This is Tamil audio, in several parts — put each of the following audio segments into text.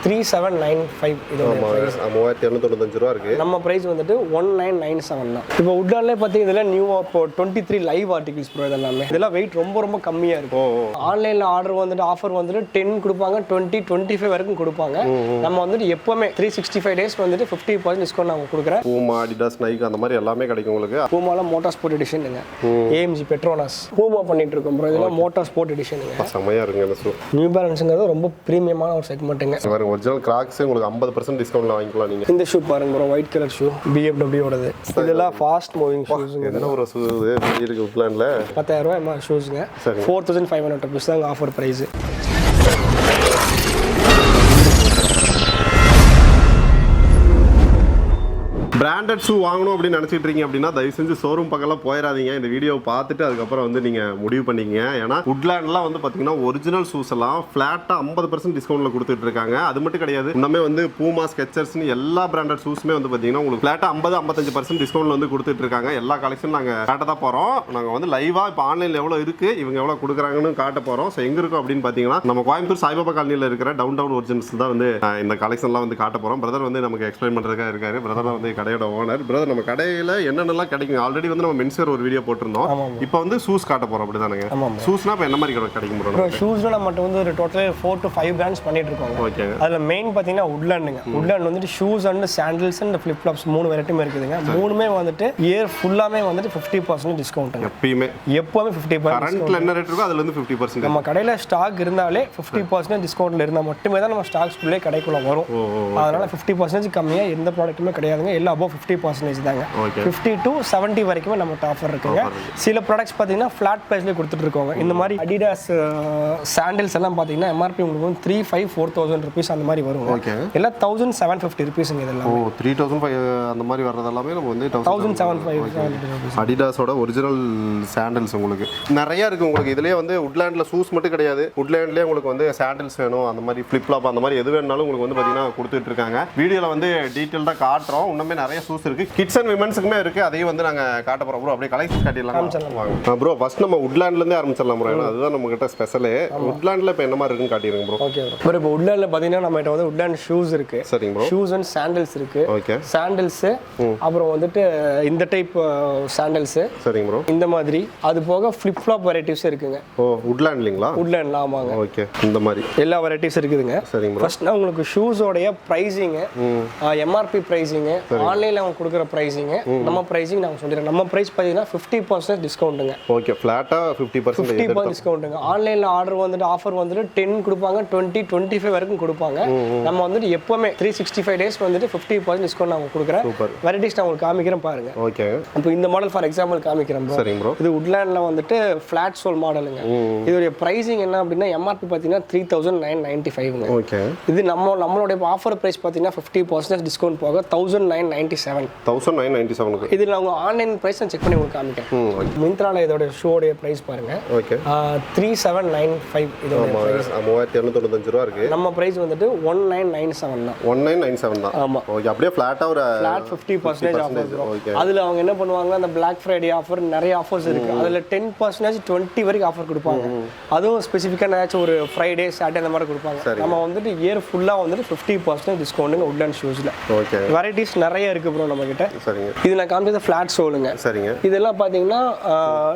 3795 இதோட பிரைஸ் 3795 ரூபாய் இருக்கு. நம்ம பிரைஸ் வந்துட்டு 1997 தான். இப்போ உட்லாண்ட்லயே பாத்தீங்க இதெல்லாம் நியூவா இப்போ 23 லைவ் ஆர்டிகல்ஸ் ப்ரோ. இதெல்லாமே இதெல்லாம் வெயிட் ரொம்ப கம்மியா இருக்கும். ஆன்லைன்ல ஆர்டர் வந்துட்டு ஆஃபர் வந்துட்டு 10 கொடுப்பாங்க, 20 25 வரைக்கும் கொடுப்பாங்க. நம்ம வந்துட்டு எப்பவுமே 365 டேஸ் வந்துட்டு 50% டிஸ்கவுண்ட் நாங்க கொடுக்குறேன். பூமா, அடிடாஸ், நைக் அந்த மாதிரி எல்லாமே கிடைக்கும் உங்களுக்கு. பூமால மோட்டார் ஸ்போர்ட் எடிஷனுங்க, AMG பெட்ரோனாஸ் பூமா பண்ணிட்டு இருக்கோம் ப்ரோ. இதெல்லாம் மோட்டார் ஸ்போர்ட் எடிஷனுங்க. செமையா இருக்குங்க இந்த ஷூ. நியூ பேலன்ஸ்ங்கிறது ரொம்ப பிரீமியமான ஒரு செக்மெண்ட்டுங்க. பாருங்க ஒரிஜினல் கிராக்ஸ் உங்களுக்கு 50% டிஸ்கவுண்ட்ல வாங்கிக்கலாம் நீங்க. இந்த ஷூ பாருங்க bro, white colour shoe, BMW ஓடது. இதெல்லாம் ஃபாஸ்ட் மூவிங் ஷூஸ்ங்க. என்ன ஒரு ஷூ இது இருக்கு உட்லாண்ட்ல. 10000 ரூபாய் ஷூஸ்ங்க. 4500 rupees தான் ஆஃபர் பிரைஸ். பிராண்டட் ஷூ வாங்கணும் அப்படின்னு நினச்சிட்டு இருக்கீங்க அப்படின்னா தயவு செஞ்சு ஷோரூம் பக்கம்லாம் போயிடாதீங்க. இந்த வீடியோ பார்த்துட்டு அதுக்கப்புறம் வந்து நீங்கள் முடிவு பண்ணிக்கங்க. ஏன்னா உட்லாண்ட்லாம் வந்து பார்த்தீங்கன்னா ஒரிஜினல் ஷூஸ் எல்லாம் ஃப்ளாட்டாக 50% டிஸ்கவுண்ட்டில் கொடுத்துட்டு இருக்காங்க. அது மட்டும் கிடையாது, இன்னுமே வந்து பூமா, ஸ்கெச்சர்ஸ்னு எல்லா பிராண்டட் ஷூஸுமே வந்து பார்த்தீங்கன்னா உங்களுக்கு ஃப்ளாட்டாக 50-55% டிஸ்கவுண்ட்டில் வந்து கொடுத்துட்டு இருக்காங்க. எல்லா கலெக்ஷன் நாங்கள் காட்ட தான் போகிறோம். நாங்கள் வந்து லைவாக இப்போ ஆன்லைனில் எவ்வளோ இருக்குது, இவங்க எவ்வளோ கொடுக்குறாங்கன்னு காட்ட போகிறோம். ஸோ எங்கே இருக்கும் அப்படின்னு பார்த்தீங்கன்னா நம்ம கோயம்புத்தூர் சாய்பாபா காலனியில் இருக்கிற டவுன் ஒரிஜினல்ஸ் தான் வந்து இந்த கலெக்ஷன்லாம் வந்து காட்ட போகிறோம். பிரதர் வந்து நமக்கு எக்ஸ்பிளைன் பண்ணுறதுக்காக இருக்காரு. பிரதர் வந்து கடையோட ஓனர். பிரதர் நம்ம கடையில் என்னென்னலாம் கிடைக்கும், ஆல்ரெடி வந்து நம்ம மென்ஸ்வேர் ஒரு வீடியோ போட்டிருந்தோம். இப்போ வந்து ஷூஸ் காட்ட போறோம். அப்படிதானங்க? ஷூஸ்னா இப்போ என்ன மாதிரி கிடைக்கும் ப்ரோ? ஷூஸ்ல நம்ம வந்து ஒரு டோட்டல் 4 to 5 பிராண்ட்ஸ் பண்ணிட்டு இருக்கோம். ஓகே. அதுல மெயின் பாத்தீங்கன்னா உட்லாண்டுங்க. உட்லாண்ட் வந்துட்டு shoes and sandals and flip flops 3 வெரைட்டிமே இருக்குதுங்க. மூணுமே வந்துட்டு இயர் ஃபுல்லாமே வந்துட்டு 50% டிஸ்கவுண்ட். எப்பவுமே 50%. கரண்ட்ல என்ன ரேட் இருக்கோ அதுல இருந்து 50%. நம்ம கடையில ஸ்டாக் இருந்தாலே 50% டிஸ்கவுண்ட்ல இருந்தா மட்டுமே தான் நம்ம ஸ்டாக்ஸ் ஃபுல்லே கடைக்குள்ள வரும். அதனால 50% கம்மியா எந்த ப்ராடக்ட்டுமே கிடையாதுங்க. எல்லாம் above 50% தாங்க. 50 to 70 வரைக்கும் நம்ம ஆஃபர் இருக்குங்க. சில ப்ராடக்ட்ஸ் பாத்தீங்கன்னா ஃபிளாட் பிரைஸ்ல கொடுத்துட்டு இருக்கோங்க. இந்த மாதிரி அடிடாஸ் சாண்டல்ஸ் எல்லாம் பாத்தீங்கன்னா MRP உங்களுக்கு 3,500-4,000 rupees அந்த மாதிரி வரும். எல்லாம் 1,750 rupeesங்க. இதெல்லாம் 3,500 அந்த மாதிரி வர்றது எல்லாமே நம்ம வந்து 1,750 அடிடாஸோட ஒரிஜினல் சாண்டல்ஸ் உங்களுக்கு நிறைய இருக்கு. உங்களுக்கு இதுலயே வந்து உட்லாண்ட்ல ஷூஸ் மட்டும் கிடையாது, உட்லாண்ட்லயே உங்களுக்கு வந்து சாண்டல்ஸ் வேணும், அந்த மாதிரி ஃபிளிப் ஃப்ளாப் அந்த மாதிரி எது வேணாலும் உங்களுக்கு வந்து பாத்தீங்கன்னா கொடுத்துட்டு இருக்காங்க. வீடியோல வந்து டீடைலா காட்டுறோம். இன்னுமே நிறைய ஷூஸ் இருக்கு, கிட்ஸ் அண்ட் விமென்ஸ்க்குமே இருக்கு. அதையும் வந்து நாங்க காட்ட போறோம் ப்ரோ. அப்படியே கலெக்ஷன் காட்டிடலாம் வாங்க ப்ரோ. ஃபர்ஸ்ட் நம்ம உட்லாண்ட்ல இருந்தே ஆரம்பிச்சிடலாம் ப்ரோ. ஏன்னா அதுதான் நம்ம கிட்ட ஸ்பெஷல். உட்லாண்ட்ல இப்போ என்ன மாதிரி இருக்குன்னு காட்டிடுங்க ப்ரோ. Okay bro. இப்போ உட்லாண்ட்ல பாத்தீங்கன்னா நம்ம கிட்ட வந்து உட்லாண்ட் ஷூஸ் இருக்கு. சரிங்க ப்ரோ. ஷூஸ் அண்ட் சாண்டல்ஸ் இருக்கு. ஓகே. சாண்டல்ஸ் அப்புறம் வந்துட்டு இந்த டைப் சாண்டல்ஸ். சரிங்க ப்ரோ. இந்த மாதிரி அது போக ஃபிளிப் ஃப்ளாப் வெரைட்டிஸ் இருக்குங்க. ஓ உட்லாண்ட்லீங்களா? உட்லாண்ட்ல ஆமாங்க. ஓகே. இந்த மாதிரி எல்லா வெரைட்டிஸ் இருக்குதுங்க. சரிங்க ப்ரோ. ஃபர்ஸ்ட் நான் உங்களுக்கு ஷூஸோடைய பிரைசிங், MRP பிரைசிங், ஆன்லைன்ல அவங்க கொடுக்குற பிரைசிங், நம்ம பிரைசிங் நான் சொல்றேன். நம்ம பிரைஸ் பாத்தீங்கன்னா 50% டிஸ்கவுண்ட்ங்க. ஓகே. ஃபிளாட்டா 50% டிஸ்கவுண்ட்ங்க. ஆன்லைன்ல ஆர்டர் வந்துட்டு ஆஃபர் வந்துட்டு 10 கொடுப்பாங்க, 20 25 வரைக்கும் கொடுப்பாங்க. நம்ம வந்துட்டு எப்பவுமே 365 டேஸ் வந்துட்டு 50% டிஸ்கவுண்ட் நான் கொடுக்குறேன். வெரைட்டிஸ் நான் உங்களுக்கு காமிக்கிறேன் பாருங்க. ஓகே. இப்போ இந்த மாடல் ஃபார் எக்ஸாம்பிள் காமிக்கிறேன் ப்ரோ. சரிங்க ப்ரோ. இது உட்லாண்ட்ல வந்துட்டு ஃபிளாட் சோல் மாடலுங்க. இதோட பிரைசிங் என்ன அப்படின்னா MRP பாத்தீங்கன்னா 3,995ங்க. ஓகே. இது நம்மளோட ஆஃபர் பிரைஸ் பாத்தீங்கன்னா 50% டிஸ்கவுண்ட் போக 1,997. 1,997. இது நான் உங்க ஆன்லைன் பிரைஸ் நான் செக் பண்ணி உங்களுக்கு காமிக்கிறேன். மிந்த்ரால இதோட ஷூவோட பிரைஸ் பாருங்க. ஓகே. 3,795 இதோட பிரைஸ். 3,295 ரூபாய் இருக்கு. நம்ம பிரைஸ் வந்துட்டு 1,997 தான். 1,997 தான். ஆமா. ஓகே. அப்படியே ஃபிளாட்டா ஒரு ஃபிளாட் 50% ஆஃபர் வரும். அதுல அவங்க என்ன பண்ணுவாங்க, அந்த Black Friday ஆஃபர் நிறைய ஆஃபர்ஸ் இருக்கு. அதுல 10% 20 வரைக்கும் ஆஃபர் கொடுப்பாங்க. அதுவும் ஸ்பெசிஃபிக்கா ஏதாச்சும் ஒரு ஃப்ரைடே சாட்டர்டே அந்த மாதிரி கொடுப்பாங்க. நம்ம வந்துட்டு இயர் ஃபுல்லா வந்துட்டு 50% டிஸ்கவுண்ட்ங்க உட்லாண்ட் ஷூஸ்ல. ஓகே. வெரைட்டிஸ் நிறைய இருக்கு ப்ரோ நம்ம கிட்ட. சரிங்க. இது நான் காமிச்சது ஃபிளாட் சோலுங்க. சரிங்க. இதெல்லாம் பாத்தீங்கன்னா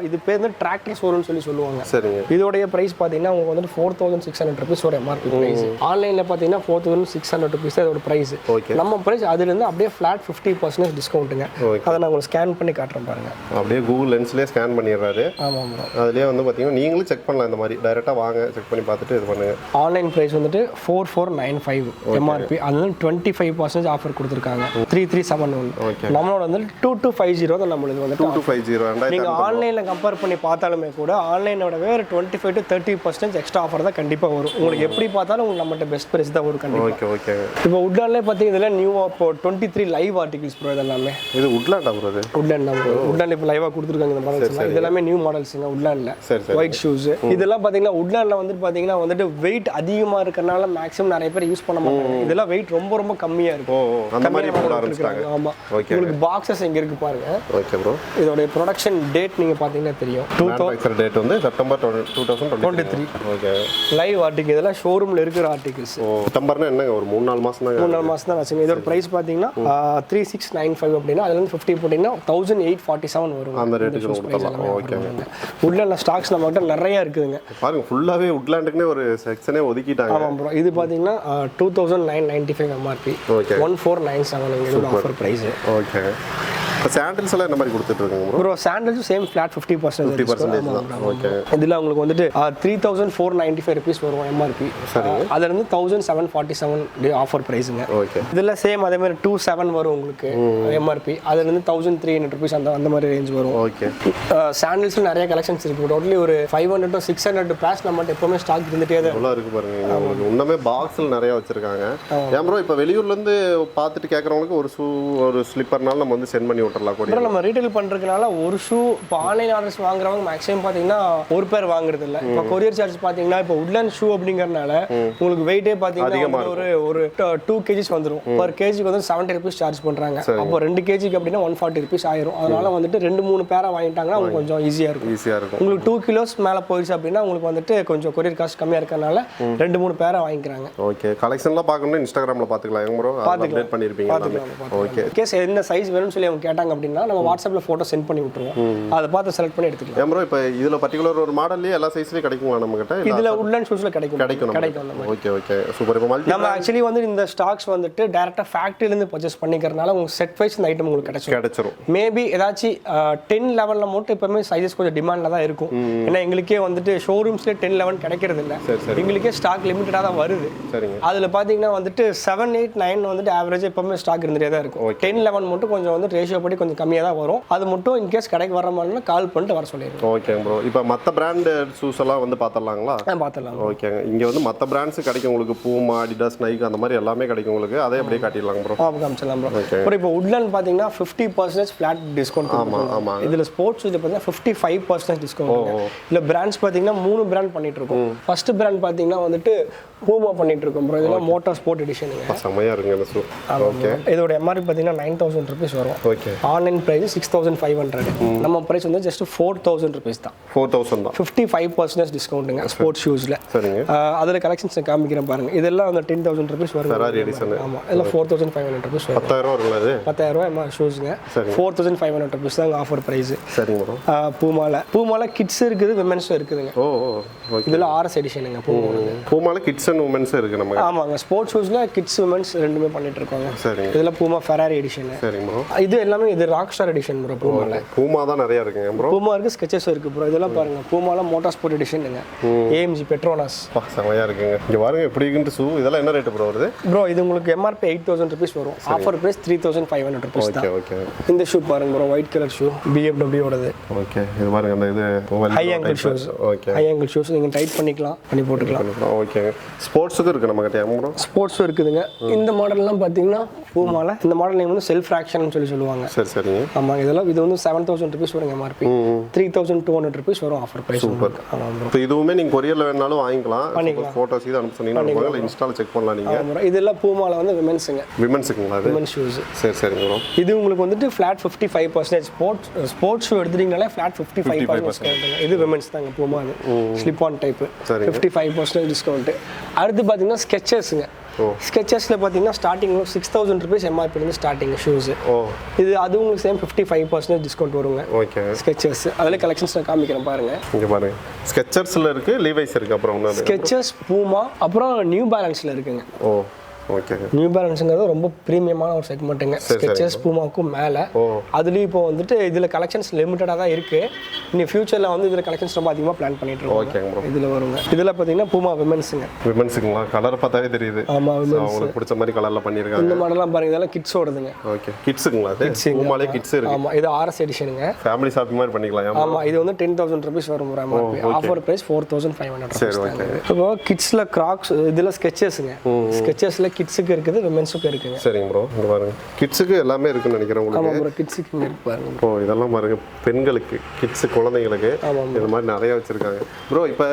இது பேர் வந்து டிராக்டர் சோல்னு சொல்லுவாங்க. சரிங்க. இதோட பிரைஸ் பாத்தீங்கன்னா உங்களுக்கு வந்து 4,600 rupees ஓட MRP பிரைஸ். ஆன்லைன்ல பாத்தீங்கன்னா 4,600 rupees இதோட பிரைஸ். நம்ம பிரைஸ் அதுல இருந்து அப்படியே ஃபிளாட் 50% டிஸ்கவுண்ட்ங்க. அத நான் உங்களுக்கு ஸ்கேன் பண்ணி காட்டுறேன் பாருங்க. அப்படியே கூகுள் லென்ஸ்லயே ஸ்கேன் பண்ணிடுறாரு. ஆமா ப்ரோ. அதுலயே வந்து பாத்தீங்கன்னா நீங்களும் செக் பண்ணலாம். இந்த மாதிரி டைரக்டா வாங்க, செக் பண்ணி பார்த்துட்டு இது பண்ணுங்க. ஆன்லைன் பிரைஸ் வந்துட்டு 4,495 MRP. அதுல 25% ஆஃபர் கொடுத்திருக்காங்க. 3,371. நம்மளோட வந்து 2,250 தான் நம்மளுக்கு வந்து 2,250. நீங்க ஆன்லைன்ல கம்பேர் பண்ணி பார்த்தாலுமே கூட ஆன்லைனோட வேற 25 to 30% எக்ஸ்ட்ரா ஆஃபர் தான் கண்டிப்பா வரும். உங்களுக்கு எப்படி பார்த்தாலும் உங்களுக்கு நம்மட்ட பெஸ்ட் பிரைஸ் தான் வரும் கண்டிப்பா. Okay okay. இப்போ உட்லாண்ட்ல பாத்தீங்க இதெல்லாம் நியூவா இப்போ 23 லைவ் ஆர்டிகல்ஸ் ப்ரோ. இதெல்லாமே இது உட்லாண்டா ப்ரோ? இது உட்லாண்ட் தான் ப்ரோ. உட்லாண்ட் இப்போ லைவா கொடுத்திருக்காங்க இந்த மாடல்ஸ். இதெல்லாமே நியூ மாடல்ஸ்ங்க உட்லாண்ட்ல. White shoes. இதெல்லாம் பாத்தீங்கன்னா உட்லாண்ட்ல வந்துட்டு வெயிட் அதிகமா இருக்கறனால மேக்ஸிமம் நிறைய பேர் யூஸ் பண்ண மாட்டாங்க. இதெல்லாம் வெயிட் ரொம்ப கம்மியா இருக்கும். அந்த மாதிரி போட ஆரம்பிச்சாங்க. ஆமா. உங்களுக்கு பாக்ஸஸ் இங்க இருக்கு பாருங்க. Okay bro. இதோட ப்ரொடக்ஷன் டேட் நீங்க பாத்தீங்கன்னா தெரியும். மேனுஃபேக்சர் டேட் வந்து செப்டம்பர் 2023. ஓகே. லைவ் ஆர்டிகல் இதெல்லாம் ஷோரூம்ல இருக்கிற ஆர்டிகல்ஸ். ஓ செப்டம்பர்னா என்னங்க ஒரு 3-4 மாசம் தான். 3-4 மாசம் தான் ஆச்சுங்க. இதோட பிரைஸ் பாத்தீங்கன்னா 3695 அப்படினா அதுல இருந்து 50 போடினா 1847 வரும். அந்த ரேட்டுக்கு கொடுத்தலாம். ஓகே. உட்லாண்ட்ல ஸ்டாக்ஸ் நம்மகிட்ட நிறைய இருக்குதுங்க. பாருங்க ஃபுல்லாவே உட்லாண்டுக்குனே ஒரு செக்ஷனே ஒதுக்கிட்டாங்க. ஆமா ப்ரோ. இது பாத்தீங்கன்னா 2995 MRP. 1497 இதோட ஆஃபர் பிரைஸ். ஓகே. சாண்டல்ஸ் எல்லாம் என்ன மாதிரி கொடுத்துட்டு இருக்கீங்க ப்ரோ? சாண்டல்ஸ் சேம் ஃபிளாட் 50% தான். ஓகே. இதுல உங்களுக்கு வந்துட்டு 3495 rupees வரும் MRP. சரி. அதுல இருந்து 1747 ஆஃபர் பிரைஸ்ங்க. ஓகே. இதுல சேம் அதே மாதிரி 27 வரும் உங்களுக்கு MRP. அதுல இருந்து 1300 rupees அந்த மாதிரி ரேஞ்ச் வரும். ஓகே. சாண்டல்ஸ்ல நிறைய கலெக்ஷன்ஸ் இருக்கு. டோட்டலி ஒரு 500 to 600 பேர்ஸ் நம்மட்ட எப்பவுமே ஸ்டாக் இருந்துட்டே தான் இருக்கு. இருக்கு பாருங்க. உங்களுக்கு இன்னமே பாக்ஸ்ல நிறைய வச்சிருக்காங்க. ஏன் ப்ரோ இப்ப வெளியூர்ல இருந்து பார்த்துட்டு கேக்குறவங்களுக்கு ஒரு ஷூ ஒரு ஸ்லிப்பர்னால நம்ம வந்து சென்ட் பண்ணி நம்ம ரீட்டைல் பண்றதுனால ஒரு ஷூ இப்போ ஆன்லைன் ஆர்டர்ஸ் வாங்குறவங்க மேக்ஸிமம் பாத்தீங்கன்னா ஒரு பேர் வாங்குறது இல்ல. இப்போ கொரியர் சார்ஜ் பாத்தீங்கன்னா இப்போ உட்லாண்ட் ஷூ அப்படிங்கறனால உங்களுக்கு வெயிட்டே பாத்தீங்கன்னா ஒரு 2 kgs வந்துரும். per kgக்கு வந்து 70 rupees சார்ஜ் பண்றாங்க. அப்போ 2 kgக்கு அப்படினா 140 rupees ஆயிரும். அதனால வந்துட்டு 2-3 பேரா வாங்கிட்டாங்கன்னா உங்களுக்கு கொஞ்சம் ஈஸியா இருக்கும். உங்களுக்கு 2 kilos மேல போயிடுச்சு அப்படினா உங்களுக்கு வந்துட்டு கொஞ்சம் கொரியர் காஸ்ட் கம்மியா இருக்கறனால 2-3 பேரா வாங்கிக்கறாங்க. ஓகே. கலெக்ஷன்லாம் பார்க்கணும்னா இன்ஸ்டாகிராம்ல பாத்துக்கலாம் ப்ரோ. அப்டேட் பண்ணிருப்பீங்க. ஓகே. கேஸ் என்ன சைஸ் வேணும்னு சொல்லி அவங்க கேட்டாங்க அப்படின்னா நம்ம வாட்ஸ்அப்ல போட்டோ சென்ட் பண்ணி விட்டுருவோம். அதை பார்த்து செலக்ட் பண்ணி எடுத்துக்கலாம். ஏன் ப்ரோ இப்போ இதுல பர்టిక్యులர் ஒரு மாடல்லே எல்லா சைஸ்லயும் கிடைக்குமா நம்ம கிட்ட? இதுல உட்லாண்ட் ஷூஸ்ல கிடைக்கும். Okay okay super. இப்போ மல்டி நம்ம एक्चुअली வந்து இந்த ஸ்டாக்ஸ் வந்துட்டு டைரக்ட்டா ஃபேக்டரியில இருந்து பர்சேஸ் பண்ணிக்கறனால உங்களுக்கு செட் வைஸ் இந்த ஐட்டம் உங்களுக்கு கிடைச்சிரும். மேபி ஏதாச்சும் 10 லெவல்ல மட்டும் எப்பவுமே சைஸஸ் கொஞ்சம் டிமாண்ட்ல தான் இருக்கும். ஏன்னா எங்களுக்கே வந்துட்டு ஷோரூம்ஸ்ல 10 11 கிடைக்கிறது இல்ல. எங்களுக்கே ஸ்டாக் லிமிட்டடா தான் வருது. சரிங்க. அதுல பாத்தீங்கன்னா வந்துட்டு 7 8 9 வந்துட்டு ஆவரேஜ் எப்பவுமே ஸ்டாக் இருந்துட்டே தான் இருக்கும். 10 11 மட்டும் கொஞ்சம் வந்து ரேஷியோ படி கொஞ்சம் கம்மியா தான் வரும். அது மட்டும் இன் கேஸ் கடைக்கு வர மாதிரினா கால் பண்ணிட்டு வர சொல்லிடுங்க. Okay bro. இப்போ மற்ற பிராண்ட் ஷூஸ் எல்லாம் வந்து பார்த்தலாங்களா? பார்த்தலாம். ஓகேங்க. இங்க வந்து மற்ற பிராண்ட்ஸ் கிடைக்கும் உங்களுக்கு. பூமா, அடிடாஸ், நைக் அந்த மாதிரி எல்லாமே கிடைக்கும் உங்களுக்கு. அதே அப்படியே காட்டிடலாம் ப்ரோ. காமிச்சலாம் ப்ரோ. அப்புறம் இப்போ உட்லாண்ட் பாத்தீங்கன்னா 50% ஃபிளாட் டிஸ்கவுண்ட். ஆமா. இதுல ஸ்போர்ட்ஸ் ஷூஸ்ல பாத்தீங்கன்னா 55% டிஸ்கவுண்ட். இல்ல பிராண்ட்ஸ் பாத்தீங்கன்னா 3 பிராண்ட் பண்ணிட்டு இருக்கோம். ஃபர்ஸ்ட் பிராண்ட் பாத்தீங்கன்னா வந்துட்டு பூமா பண்ணிட்டு இருக்கோம் ப்ரோ. இதெல்லாம் மோட்டார் ஸ்போர்ட் எடிஷனுங்க. செமையா இருக்குங்க இந்த ஷூ. ஓகே. இதோட MRP பாத்தீங்கன்னா 9000 rupees வரும். ஓகே. Online price 6500. நம்ம பிரைஸ் வந்து ஜஸ்ட் 4000 rupees தான். 4000 தான். 55% டிஸ்கவுண்ட்ங்க ஸ்போர்ட்ஸ் ஷூஸ்ல. சரிங்க. அதுல கலெக்ஷன்ஸ் காமிக்கிறேன் பாருங்க. இதெல்லாம் அந்த 10000 rupees வரும். Ferrari edition. ஆமா. இதெல்லாம் 4500 rupees வரும். 10000 வரும்ல இது? 10000 MR ஷூஸ்ங்க. 4500 rupees தான் ஆஃபர் பிரைஸ். சரிங்க ப்ரோ. பூமால கிட்ஸ் இருக்குது, விமென்ஸ் இருக்குதுங்க. ஓகே. இதெல்லாம் RS எடிஷனுங்க பூமால கிட்ஸ் அண்ட் விமென்ஸ் இருக்கு நம்ம. ஆமாங்க. ஸ்போர்ட்ஸ் ஷூஸ்ல கிட்ஸ் விமென்ஸ் ரெண்டுமே பண்ணிட்டு இருக்காங்க. சரிங்க. இதெல்லாம் பூமா ஃபெராரி எடிஷன். சரிங்க ப்ரோ. இது எல்லாமே இது ராக் ஸ்டார் எடிஷன் ப்ரோ. பூமா தான் நிறைய இருக்குங்க ப்ரோ. பூமா இருக்கு, ஸ்கெச்சஸ் இருக்கு ப்ரோ. இதெல்லாம் பாருங்க பூமால மோட்டார் ஸ்போர்ட் எடிஷனுங்க. AMG Petronas. செமையா இருக்குங்க. இங்க பாருங்க எப்படி இருக்குன்னு ஷூ. இதெல்லாம் என்ன ரேட் ப்ரோ வருது? ப்ரோ இது உங்களுக்கு MRP 8000 rupees வரும். ஆஃபர் பிரைஸ் 3500 rupees தான். ஓகே. இந்த ஷூ பாருங்க bro. White colour shoe BMW ஓடது. ஓகே. இது பாருங்க அந்த இது high ankle shoes. Okay. High ankle shoes நீங்க டைட் பண்ணிக்கலாம், பண்ணி போட்டுக்கலாம். ஓகே. ஸ்போர்ட்ஸ்க்கு இருக்கு நம்ம கிட்ட ப்ரோ. ஸ்போர்ட்ஸ் இருக்குதுங்க. இந்த மாடல்லாம் பாத்தீங்கன்னா பூமால இந்த மாடல் நேம் வந்து செல்ஃப் ஆக்ஷன் சொல்லி சொல்லுவாங்க. சரிங்க. ஆமா. இதெல்லாம் இது வந்து 7000 rupees வரும் MRP. 3200 rupees வரும் ஆஃபர் பிரைஸ். சூப்பர். ஆமா ப்ரோ. இப்போ இதுவுமே நீங்க கொரியர்ல வேணாலும் வாங்கிக்கலாம். போட்டோஸ் இது அனுப்பி சொன்னீங்கன்னா இல்ல இன்ஸ்டால செக் பண்ணலாம் நீங்க. ஆமா. இதெல்லாம் பூமால வந்து விமென்ஸ்ங்க. விமென்ஸ்க்குங்களா அது? Women's shoes. சரி ப்ரோ. இது உங்களுக்கு வந்துட்டு ஃபிளாட் 55% ஸ்போர்ட்ஸ் ஷூ எடுத்துட்டீங்கனாலே ஃபிளாட் 55% இது விமென்ஸ் தாங்க பூமா. அது ஸ்லிப் ஆன் டைப். 55% டிஸ்கவுண்ட். அடுத்து பாத்தீங்கன்னா ஸ்கெச்சர்ஸ்ங்க. ஸ்கெச்சஸ்ல பாத்தீங்கன்னா ஸ்டார்டிங் 6000 rupees MRP இருந்து ஸ்டார்டிங் ஷூஸ். இது அது உங்களுக்கு சேம் 55% டிஸ்கவுண்ட் வருங்க. ஓகே. ஸ்கெச்சர்ஸ் அதுல கலெக்ஷன்ஸ் நான் காமிக்கிறேன் பாருங்க. இங்க பாருங்க. ஸ்கெச்சர்ஸ்ல இருக்கு, லீவைஸ் இருக்கு, அப்புறம் என்ன? ஸ்கெச்சர்ஸ், பூமா, அப்புறம் நியூ பேலன்ஸ்ல இருக்குங்க. ஓகே. நியூ பேலன்ஸ்ங்கிறது ரொம்ப பிரீமியமான ஒரு செக்மெண்ட்டுங்க. ஸ்கெச்சஸ் பூமாவுக்கும் மேலே. அதுலேயும் இப்போ வந்துட்டு இதில் கலெக்ஷன்ஸ் லிமிட்டடாக தான் இருக்கு. இனி ஃபியூச்சரில் வந்து இதில் கலெக்ஷன்ஸ் ரொம்ப அதிகமாக பிளான் பண்ணிட்டு இருக்கோம். ஓகேங்க ப்ரோ. இதில் வருங்க. இதில் பார்த்தீங்கன்னா பூமா விமென்ஸுங்க. விமென்ஸுங்களா? கலர் பார்த்தாவே தெரியுது. ஆமாம், விமென்ஸ். உங்களுக்கு பிடிச்ச மாதிரி கலரில் பண்ணியிருக்காங்க. இந்த மாடலாம் பாருங்க. இதெல்லாம் கிட்ஸோடதுங்க. ஓகே. கிட்ஸுங்களா? பூமாலே கிட்ஸ் இருக்கு. ஆமாம். இது RS எடிஷனுங்க. ஃபேமிலி ஷாப்பிங் மாதிரி பண்ணிக்கலாம். ஆமாம். இது வந்து 10000 rupees வரும் MRP. Offer price 4500. சரி, ஓகே. இப்போ கிட்ஸில் கிராக்ஸ் இதில் ஸ்கெச்சஸ்ங்க. ஸ்கெச்சஸில் கிட்ஸுக்கு இருக்குது விமென்ஸுக்கு இருக்குங்க. சரிங்க ப்ரோ. இங்க பாருங்க கிட்ஸுக்கு எல்லாமே இருக்குன்னு நினைக்கிறேன் உங்களுக்கு. ஆமாம் ப்ரோ, கிட்ஸுக்கு இங்கே இருக்கு பாருங்க. ஓ இதெல்லாம் பாருங்க பெண்களுக்கு கிட்ஸ் குழந்தைங்களுக்கு இந்த மாதிரி நிறைய வச்சிருக்காங்க ப்ரோ. இப்போ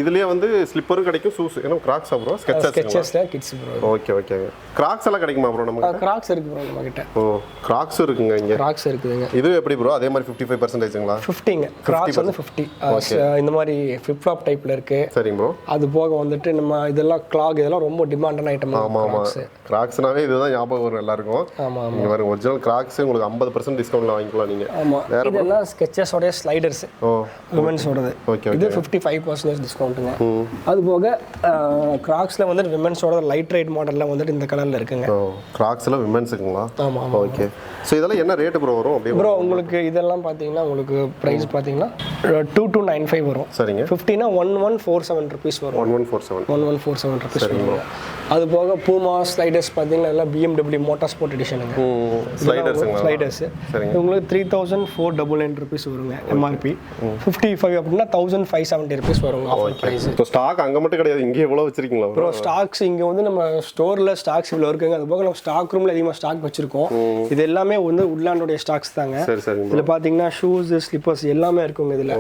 இதுலயே வந்து ஸ்லிப்பரும் கிடைக்கும் ஷூஸ். ஏன்னா கிராக்ஸா ப்ரோ? ஸ்கெச்சர்ஸ்ல கிட்ஸ் ப்ரோ. ஓகே ஓகேங்க. கிராக்ஸ் எல்லாம் கிடைக்குமா ப்ரோ நமக்கு? கிராக்ஸ் இருக்கு ப்ரோ நம்ம கிட்ட. ஓ கிராக்ஸ் இருக்குங்க இங்க. கிராக்ஸ் இருக்குதுங்க. இது எப்படி ப்ரோ? அதே மாதிரி 55%ங்களா? 50ங்க. கிராக்ஸ் வந்து 50. இந்த மாதிரி ஃபிளிப் ஃப்ளாப் டைப்ல இருக்கு. சரிங்க ப்ரோ. அது போக வந்துட்டு நம்ம இதெல்லாம் கிளாக் இதெல்லாம் ரொம்ப டிமாண்டான ஐட்டம். ஆமா ஆமா. கிராக்ஸ்னாவே இதுதான் ஞாபகம் வரும் எல்லாருக்கும். ஆமா ஆமா. இங்க பாருங்க ஒரிஜினல் கிராக்ஸ் உங்களுக்கு 50% டிஸ்கவுண்ட்ல வாங்கிக்கலாம் நீங்க. ஆமா. இதெல்லாம் ஸ்கெச்சர்ஸ் ஓட ஸ்லைடர்ஸ். ஓ விமென்ஸ் ஓடது. ஓகே. இது 55% டிஸ்கவுண்ட்ங்க. அது போக கிராக்ஸ்ல வந்து விமென்ஸ் ஓட லைட் ரைட் மாடல்ல வந்துட்டு இந்த கலர்ல இருக்குங்க. ஓ கிராக்ஸ்ல விமென்ஸ்க்குங்களா? ஆமா ஆமா. ஓகே. சோ இதெல்லாம் என்ன ரேட் ப்ரோ வரும்? அப்படியே ப்ரோ உங்களுக்கு இதெல்லாம் பாத்தீங்கன்னா உங்களுக்கு பிரைஸ் பாத்தீங்கன்னா 2295 வரும். சரிங்க. 50னா 1147 rupees வரும். 1147 rupees வரும். அது போக பூமா ஸ்லைடர்ஸ் பாத்தீங்கன்னா எல்லாம் BMW மோட்டார் ஸ்போர்ட் எடிஷனுங்க. ஸ்லைடர்ஸ் சரிங்க. உங்களுக்கு 3499 rupees வருங்க MRP. 55 அப்படினா 1570 rupees வருங்க ஆஃபர் பிரைஸ். இப்போ ஸ்டாக் அங்க மட்டும் கிடையாது, இங்க எவ்வளவு வச்சிருக்கீங்களா ப்ரோ? ஸ்டாக்ஸ் இங்க வந்து நம்ம ஸ்டோர்ல ஸ்டாக்ஸ் இவ்வளவு இருக்குங்க. அது போக நம்ம ஸ்டாக் ரூம்ல அதிகமா ஸ்டாக் வச்சிருக்கோம். இது எல்லாமே வந்து உட்லாண்டோட ஸ்டாக்ஸ் தாங்க. சரி சரி. இதுல பாத்தீங்கன்னா ஷூஸ் ஸ்லிப்பர்ஸ் எல்லாமே இருக்குங்க இதுல.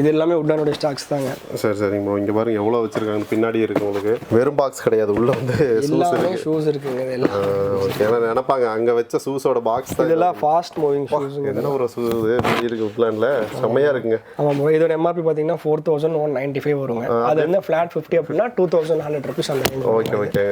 இது எல்லாமே உட்லாண்டோட ஸ்டாக்ஸ் தாங்க. சரி சரிங்க ப்ரோ. இங்க பாருங்க எவ்வளவு வச்சிருக்காங்க. பின்னாடி இருக்கு உங்களுக்கு. வெறும் பாக்ஸ் கிடையாது, உள்ள வந்து ஷூஸ் இருக்குங்க இதெல்லாம். ஓகே. انا நினைப்பாங்க அங்க வெச்ச ஷூஸோட பாக்ஸ் தான் இதெல்லாம் ஃபாஸ்ட் மூவிங் ஷூஸ்ங்க. என்ன ஒரு ஷூ இது இருக்கு உட்லாண்ட்ல செமையா இருக்குங்க. ஆமா ப்ரோ. இதோட MRP பாத்தீங்கன்னா 4195 வருங்க. அது என்ன ஃபிளாட் 50 அப்படினா 2100 rupees அந்த ரேஞ்ச். Okay okay.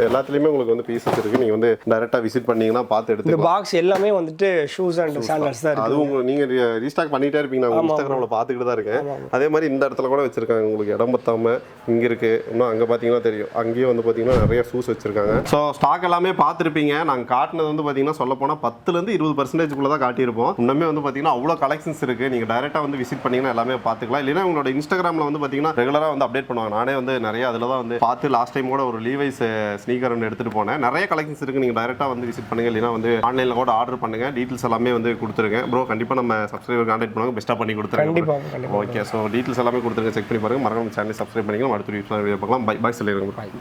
எல்லாத்துலயுமே உங்களுக்கு வந்து பீசஸ் இருக்கு. நீங்க வந்து டைரக்டா விசிட் பண்ணீங்கன்னா பார்த்து எடுத்துக்கலாம். இந்த பாக்ஸ் எல்லாமே வந்துட்டு ஷூஸ் அண்ட் சாண்டல்ஸ் தான் இருக்கு. அது உங்களுக்கு நீங்க ரீஸ்டாக் பண்ணிட்டே இருப்பீங்க. நான் இன்ஸ்டாகிராம்ல பாத்துக்கிட்டு தான் இருக்கேன். அதே மாதிரி இந்த இடத்துல கூட வச்சிருக்காங்க. உங்களுக்கு இடம் பத்தாம இங்க இருக்கு. இன்னும் அங்க பாத்தீங்கன்னா தெரியும். அங்கேயே வந்து பாத்தீங்கன்னா நிறைய ஷூஸ் வச்சிருக்காங்க. ஸோ ஸ்டாக் எல்லாமே பார்த்துருப்பீங்க. நாங்கள் காட்டினது வந்து பார்த்தீங்கன்னா சொல்ல போனால் 10% 20% தான் காட்டியிருப்போம். இன்னுமே வந்து பார்த்தீங்கன்னா அவ்வளோ கலெக்ஷன்ஸ் இருக்குது. நீங்கள் டேரெக்டாக வந்து விசிட் பண்ணிங்கன்னா எல்லாமே பார்த்துக்கலாம். இல்லைன்னா உங்களோட இன்ஸ்டாகிராமில் வந்து பார்த்தீங்கன்னா ரெகுலராக வந்து அப்டேட் பண்ணுவாங்க. நானே வந்து நிறைய அதில் தான் வந்து பார்த்து லாஸ்ட் டைம் கூட ஒரு லீவைஸ் ஸ்னீக்கர் ஒன்று எடுத்துகிட்டு போனேன். நிறைய கலெக்ஷன்ஸ் இருக்குது. நீங்கள் டேரெக்டாக வந்து விசிட் பண்ணுங்கள். இல்லைன்னா வந்து ஆன்லைனில் கூட ஆர்டர் பண்ணுங்கள். டீட்டெயில்ஸ் எல்லாமே வந்து கொடுத்துருக்கேன். ப்ரோ கண்டிப்பாக நம்ம சப்ஸ்கிரைபர் கான்டாக்ட் பண்ணுவாங்க. பெஸ்ட்டாக பண்ணி கொடுத்துருங்க. ஓகே. ஸோ டீட்டெயில்ஸ் எல்லாமே கொடுத்துருங்க. செக் பண்ணி பாருங்கள். மறக்காம சேனல் சப்ஸ்கிரைப் பண்ணிக்கலாம். அடுத்த வீடியோ பார்க்கலாம். பை சொல்லிடுங்க.